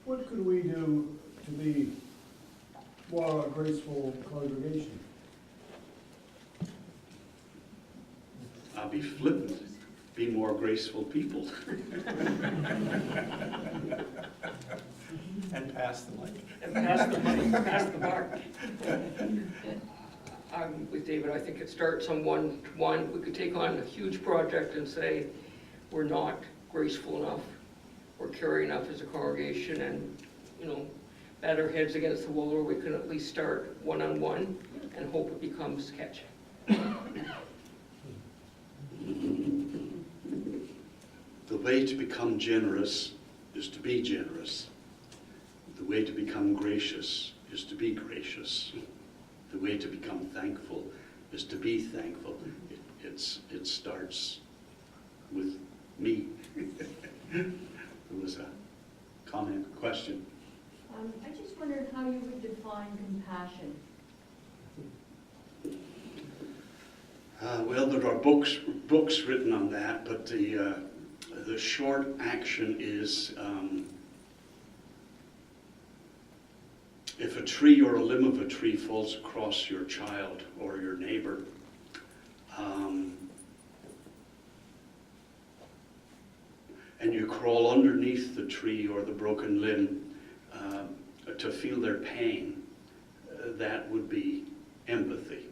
What could we do to be more a graceful congregation? I'll be flippant. Be more graceful people. And pass the mic. And pass the money, pass the buck. I'm with David. I think it starts on one. We could take on a huge project and say, we're not graceful enough, or caring enough as a congregation, and, you know, bat our heads against the wall, or we can at least start one-on-one and hope it becomes sketch. The way to become generous is to be generous. The way to become gracious is to be gracious. The way to become thankful is to be thankful. It starts with me. There was a comment, question. I just wondered how you would define compassion. Well, there are books written on that, but the short action is if a tree or a limb of a tree falls across your child or your neighbor, and you crawl underneath the tree or the broken limb to feel their pain, that would be empathy.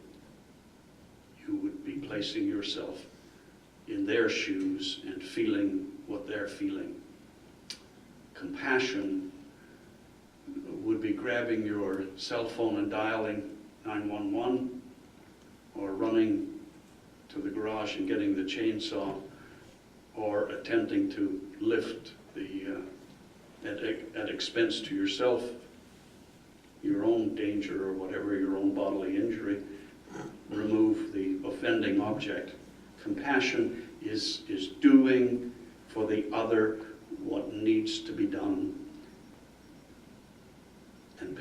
You would be placing yourself in their shoes and feeling what they're feeling. Compassion would be grabbing your cell phone and dialing 911, or running to the garage and getting the chainsaw, or attempting to lift the at expense to yourself your own danger or whatever, your own bodily injury, remove the offending object. Compassion is doing for the other what needs to be done, and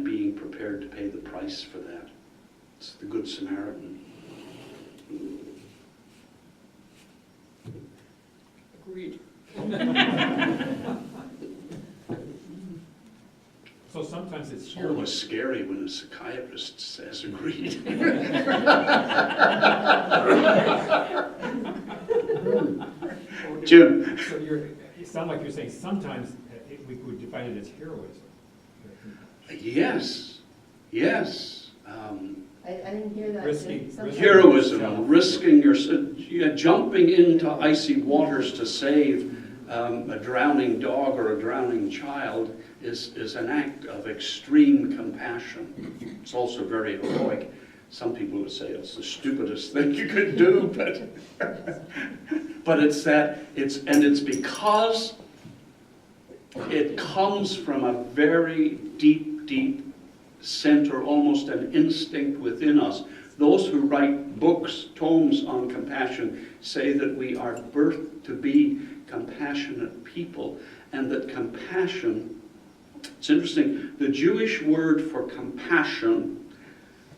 being prepared to pay the price for that. It's the Good Samaritan. Agreed. So sometimes it's It's here. almost scary when a psychiatrist says agreed. Jim? So you sound like you're saying sometimes we could define it as heroism. Yes, yes. I didn't hear that. Risking- Sometimes- Heroism, risking jumping into icy waters to save a drowning dog or a drowning child is an act of extreme compassion. It's also very heroic. Some people would say it's the stupidest thing you could do, but it's because it comes from a very deep center, almost an instinct within us. Those who write books, tomes on compassion, say that we are birthed to be compassionate people, and that compassion, it's interesting, the Jewish word for compassion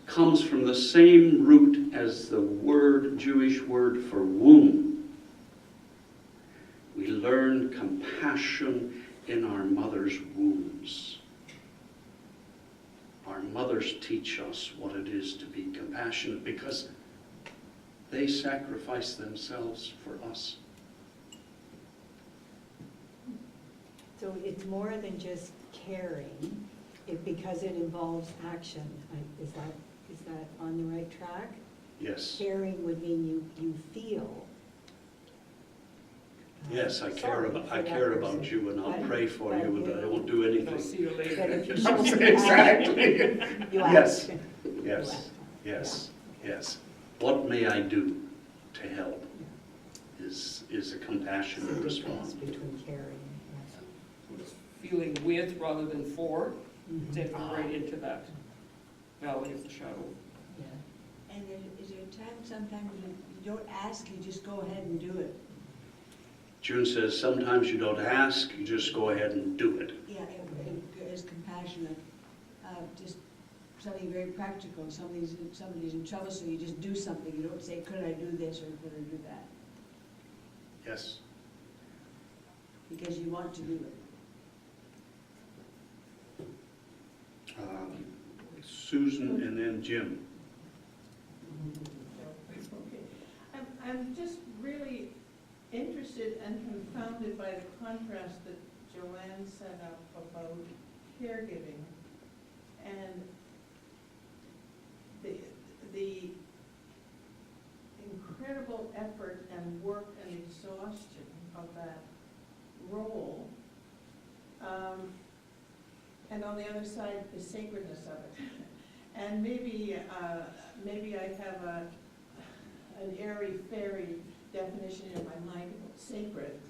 comes from the same root as the Jewish word for womb. We learn compassion in our mother's wombs. Our mothers teach us what it is to be compassionate because they sacrifice themselves for us. So it's more than just caring, because it involves action. Is that on the right track? Yes. Caring would mean you feel. Yes, I care sorry about for that you, person. and I'll But- pray for but you, and I you- won't do I'll anything. see you later. But if you show Exactly. you Yes. act. Yes, yes. What may I do to help is a compassionate There's a difference response. between caring. It's feeling with rather than for, Yes. taking right into that valley of the shadow. Yeah. And is there a time sometimes you don't ask, you just go ahead and do it? June says, sometimes you don't ask, you just go ahead and do it. Yeah, it is compassionate. Just something very practical. Somebody's in trouble, so you just do something. You don't say, could I do this or could I do that? Yes. Because you want to do it. Susan and then Jim. Okay. I'm just really interested and confounded by the contrast that Joanne set up about caregiving and the incredible effort and work and exhaustion of that role. And on the other side, the sacredness of it. And maybe I have an airy-fairy definition in my mind of sacred.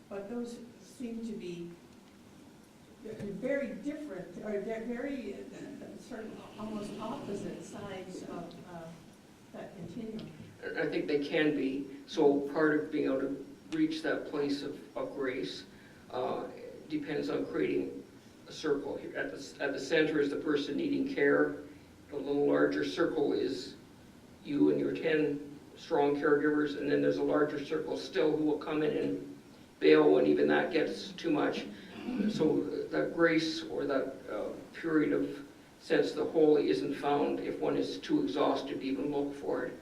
But those seem to be very different, or they're very sort of almost opposite sides of that continuum. I think they can be. So part of being able to reach that place of grace depends on creating a circle. At the center is the person needing care. A little larger circle is you and your 10 strong caregivers, and then there's a larger circle still who will come in and bail when even that gets too much. So that grace or that period of sense of the holy isn't found if one is too exhausted to even look for it.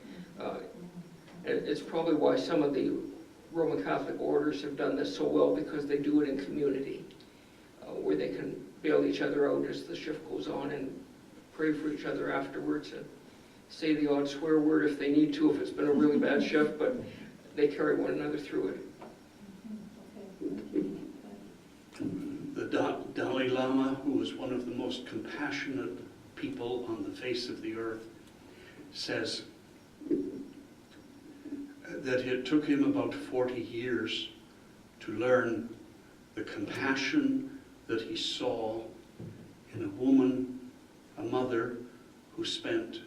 It's probably why some of the Roman Catholic orders have done this so well, because they do it in community, where they can bail each other out as the shift goes on and pray for each other afterwards and say the odd swear word if they need to, if it's been a really bad shift, but they carry one another through it. The Dalai Lama, who was one of the most compassionate people on the face of the earth, says that it took him about 40 years to learn the compassion that he saw in a woman, a mother, who spent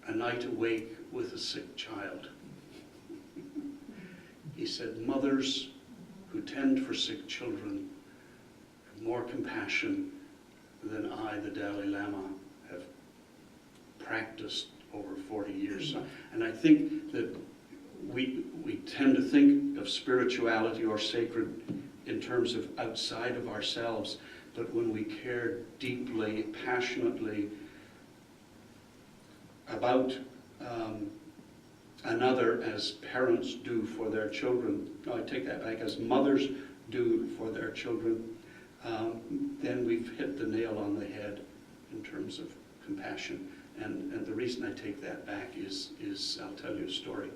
a night awake with a sick child. He said, mothers who tend for sick children have more compassion than I, the Dalai Lama, have practiced over 40 years. And I think that we tend to think of spirituality or sacred in terms of outside of ourselves, but when we care deeply, passionately about another, as parents do for their children, no, I take that back, as mothers do for their children, then we've hit the nail on the head in terms of compassion. And the reason I take that back is I'll tell you a story.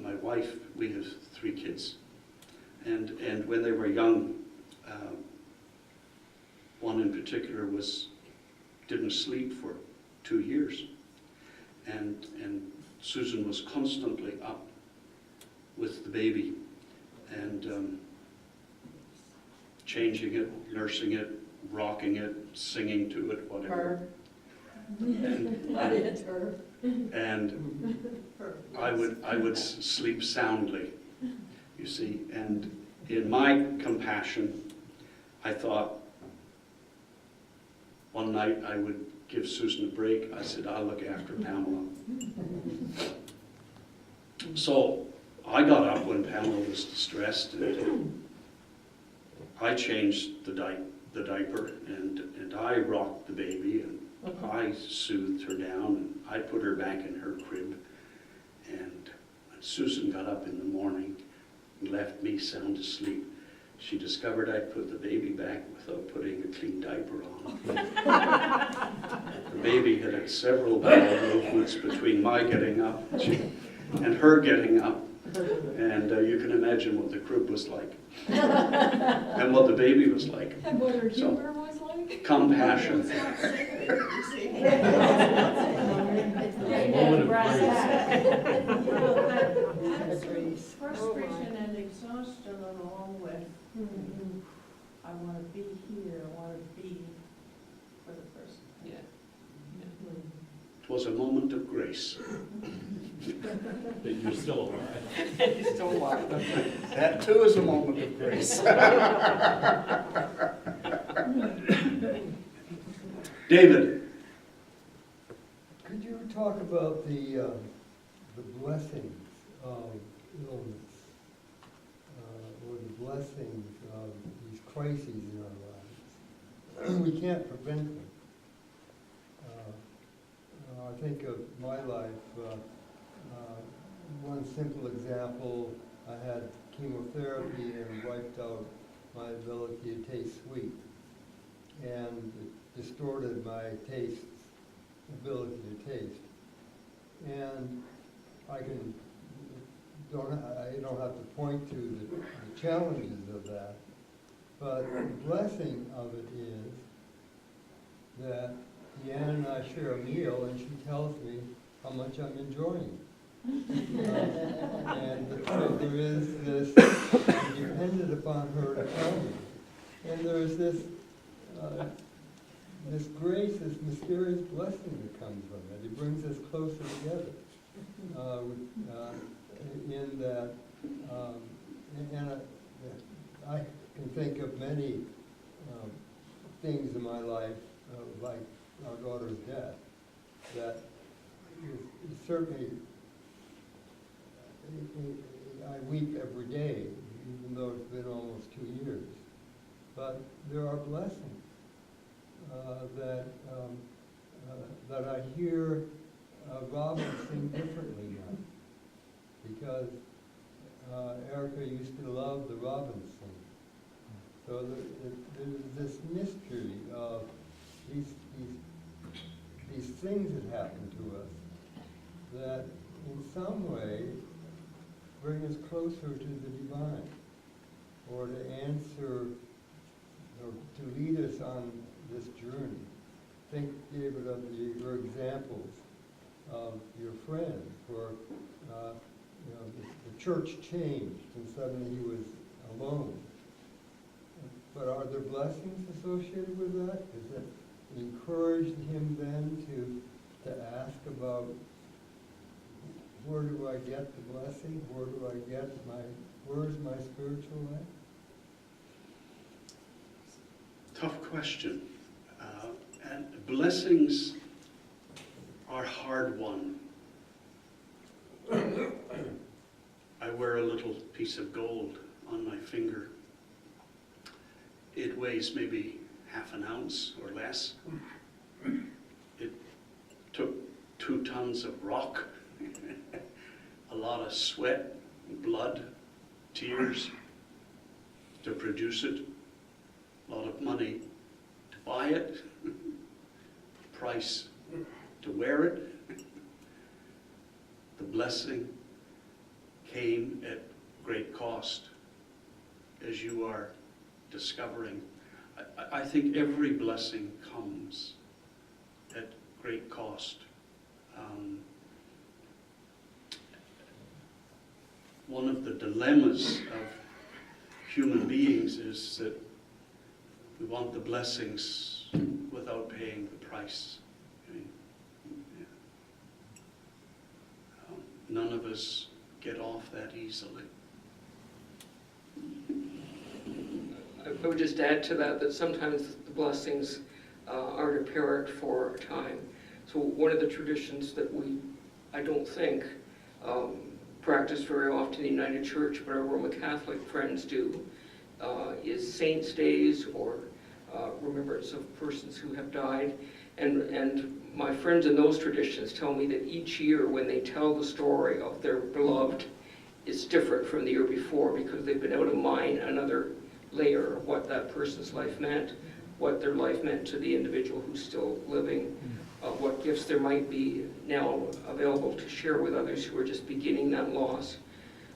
My wife, we have 3 kids, and when they were young, one in particular didn't sleep for 2 years, and Susan was constantly up with the baby and changing it, nursing it, rocking it, singing to it, whatever. And I would sleep soundly, you see. And in my compassion, I thought one night I would give Susan a break. I said, I'll look after Pamela. So I got up when Pamela was distressed, and I changed the diaper, and I rocked the baby, and I soothed her down, and I put her back in her crib. And when Susan got up in the morning and left me sound asleep, she discovered I'd put the baby back without putting a clean diaper on. The baby had several bowel movements between my getting up and her getting up. And you can imagine what the crib was like and what the baby was like. And what her humor was like? Compassion. A moment of grace. Frustration and exhaustion along with, I want to be here, I want to be for the person. Yeah. It was a moment of grace. That you're still alive. He's still alive. That too is a moment of grace. David. Could you talk about the blessings of illness, or the blessings of these crises in our lives. We can't prevent them. I think of my life, one simple example, I had chemotherapy and wiped out my ability to taste sweet. And it distorted my ability to taste. And I don't have to point to the challenges of that, but the blessing of it is that Ann and I share a meal, and she tells me how much I'm enjoying it. And so there is this, I'm dependent upon her to tell me. And there's this grace, this mysterious blessing that comes from it. It brings us closer together. In that, I can think of many things in my life, like our daughter's death, that is certainly, I weep every day, even though it's been almost 2 years. But there are blessings that I hear Robin sing differently now, because Erica used to love the Robin sing. So there's this mystery of these things that happen to us that in some way bring us closer to the divine, or to answer, or to lead us on this journey. Think, David, of your examples of your friend, where the church changed and suddenly he was alone. But are there blessings associated with that? Does it encourage him then to ask about, where do I get the blessing? Where's my spiritual life? Tough question. And blessings are hard won. I wear a little piece of gold on my finger. It weighs maybe half an ounce or less. It took 2 tons of rock, a lot of sweat, blood, tears to produce it, a lot of money to buy it, price to wear it. The blessing came at great cost, as you are discovering. I think every blessing comes at great cost. One of the dilemmas of human beings is that we want the blessings without paying the price. None of us get off that easily. I would just add to that sometimes the blessings aren't apparent for a time. So one of the traditions that I don't think, practice very often in the United Church, but our Roman Catholic friends do, is saints' days or remembrance of persons who have died. And my friends in those traditions tell me that each year when they tell the story of their beloved, it's different from the year before, because they've been able to mine another layer of what that person's life meant, what their life meant to the individual who's still living, what gifts there might be now available to share with others who are just beginning that loss.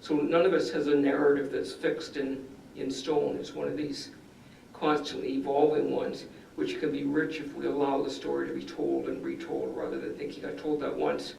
So none of us has a narrative that's fixed in stone. It's one of these constantly evolving ones, which can be rich if we allow the story to be told and retold, rather than thinking I told that once